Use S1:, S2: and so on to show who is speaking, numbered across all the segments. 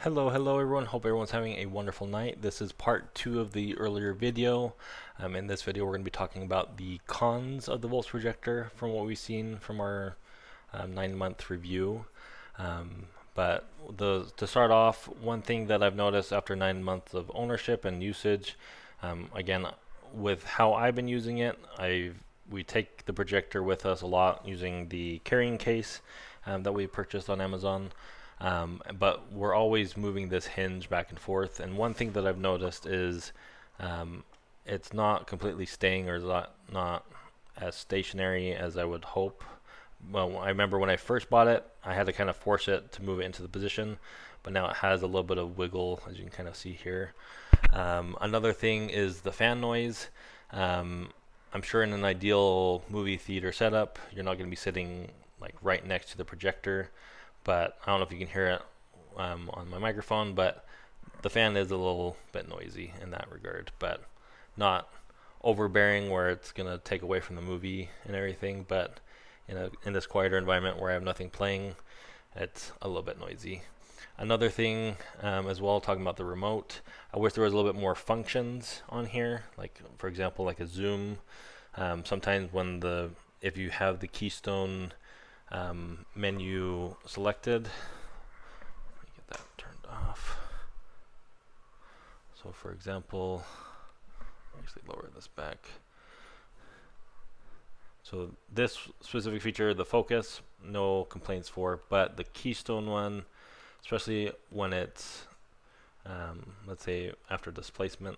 S1: Hello everyone. Hope everyone's having a wonderful night. This is part 2 of the earlier video. In this video, we're going to be talking about the cons of the VOPLLS Projector from what we've seen from our 9-month review. But to start off, one thing that I've noticed after 9 months of ownership and usage, again, with how I've been using it, we take the projector with us a lot using the carrying case that we purchased on Amazon. But we're always moving this hinge back and forth. And one thing that I've noticed is it's not completely staying, or not as stationary as I would hope. Well, I remember when I first bought it, I had to kind of force it to move it into the position, but now it has a little bit of wiggle, as you can kind of see here. Another thing is the fan noise. I'm sure in an ideal movie theater setup, you're not going to be sitting like right next to the projector. But I don't know if you can hear it on my microphone, but the fan is a little bit noisy in that regard, but not overbearing where it's going to take away from the movie and everything. But in this quieter environment where I have nothing playing, it's a little bit noisy. Another thing as well, talking about the remote, I wish there was a little bit more functions on here, like for example like a zoom. Sometimes if you have the keystone menu selected, let me get that turned off. So for example, actually lower this back. So this specific feature, the focus, no complaints for, but the keystone one, especially when it's let's say after displacement.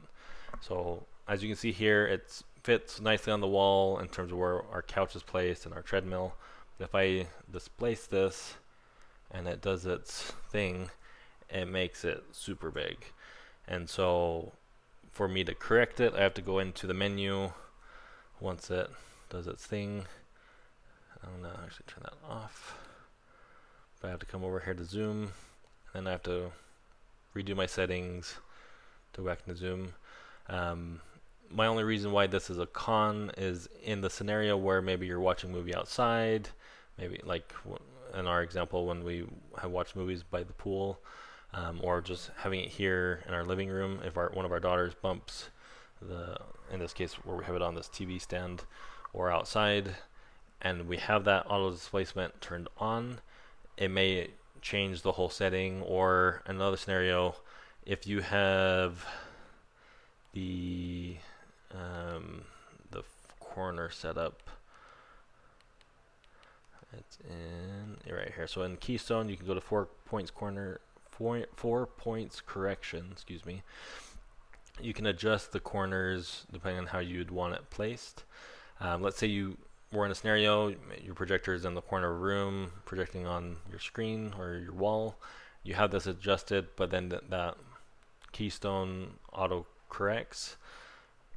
S1: So as you can see here, it fits nicely on the wall in terms of where our couch is placed and our treadmill. If I displace this and it does its thing, it makes it super big. And so for me to correct it, I have to go into the menu once it does its thing. I'm going to actually turn that off. But I have to come over here to zoom, and then I have to redo my settings to go back into zoom. My only reason why this is a con is in the scenario where maybe you're watching a movie outside, maybe like in our example when we have watched movies by the pool, or just having it here in our living room. If one of our daughters bumps in this case where we have it on this TV stand or outside, and we have that auto displacement turned on, it may change the whole setting. Or another scenario, if you have the corner setup, it's in right here. So in Keystone, you can go to 4 points correction. Excuse me. You can adjust the corners depending on how you'd want it placed. Let's say you were in a scenario, your projector is in the corner of a room, projecting on your screen or your wall. You have this adjusted, but then that Keystone auto corrects.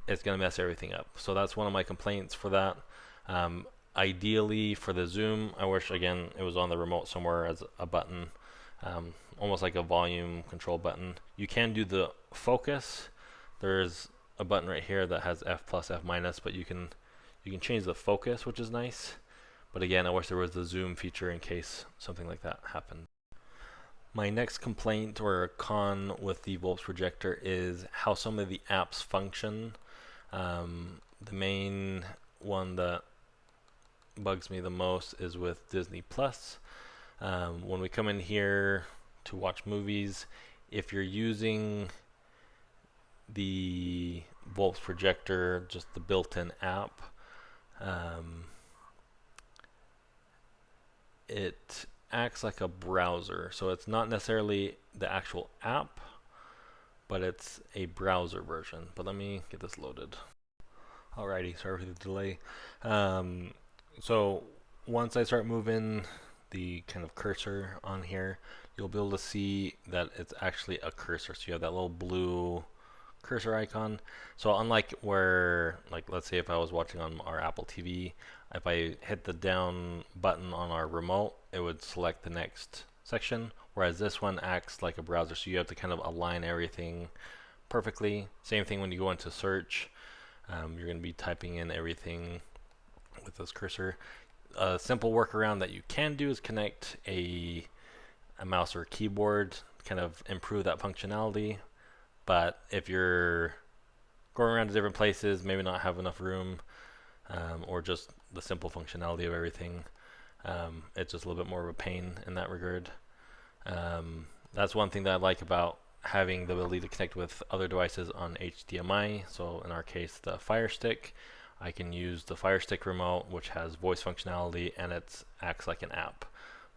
S1: It's going to mess everything up. So that's one of my complaints for that. Ideally for the zoom, I wish again it was on the remote somewhere as a button, almost like a volume control button. You can do the focus. There's a button right here that has F+, F-, but you can change the focus, which is nice. But again, I wish there was the zoom feature in case something like that happened. My next complaint or con with the VOPLLS Projector is how some of the apps function. The main one that bugs me the most is with Disney Plus. When we come in here to watch movies, if you're using the VOPLLS Projector, just the built-in app, it acts like a browser. So it's not necessarily the actual app, but it's a browser version. But let me get this loaded. Alrighty, sorry for the delay. So once I start moving the kind of cursor on here, you'll be able to see that it's actually a cursor. So you have that little blue cursor icon. So unlike where, like let's say if I was watching on our Apple TV, if I hit the down button on our remote, it would select the next section, whereas this one acts like a browser, so you have to kind of align everything perfectly. Same thing when you go into search, you're going to be typing in everything with this cursor. A simple workaround that you can do is connect a mouse or keyboard kind of improve that functionality. But if you're going around to different places, maybe not have enough room, or just the simple functionality of everything, it's just a little bit more of a pain in that regard. That's one thing that I like about having the ability to connect with other devices on HDMI. So in our case, the Fire Stick, I can use the Fire Stick remote, which has voice functionality, and it acts like an app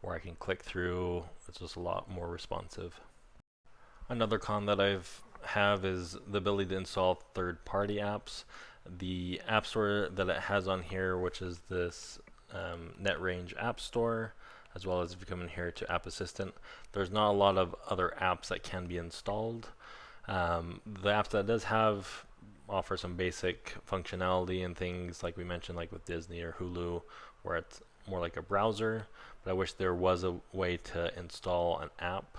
S1: where I can click through. It's just a lot more responsive. Another con that have is the ability to install third-party apps. The app store that it has on here, which is this NetRange app store, as well as if you come in here to App Assistant, there's not a lot of other apps that can be installed. The apps that it does have offer some basic functionality and things like we mentioned, like with Disney or Hulu, where it's more like a browser. But I wish there was a way to install an app,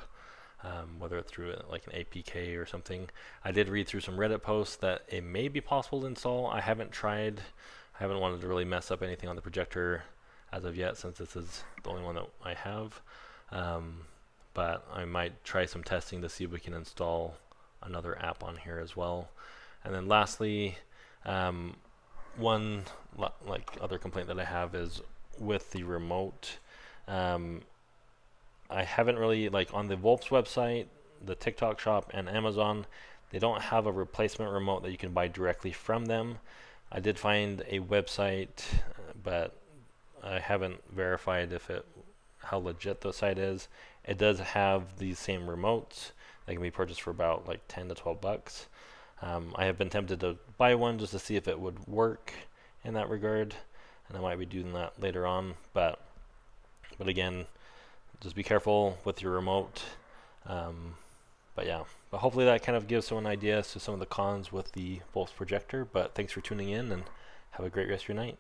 S1: whether it's through like an APK or something. I did read through some Reddit posts that it may be possible to install. I haven't tried. I haven't wanted to really mess up anything on the projector as of yet, since this is the only one that I have. But I might try some testing to see if we can install another app on here as well. And then lastly, one like other complaint that I have is with the remote. I haven't really, like on the VOPLLS website, the TikTok shop, and Amazon, they don't have a replacement remote that you can buy directly from them. I did find a website, but I haven't verified how legit the site is. It does have these same remotes. They can be purchased for about like 10 to 12 bucks. I have been tempted to buy one just to see if it would work in that regard, and I might be doing that later on. But again, just be careful with your remote. But hopefully that kind of gives someone an idea as to some of the cons with the VOPLLS projector. But thanks for tuning in, and have a great rest of your night.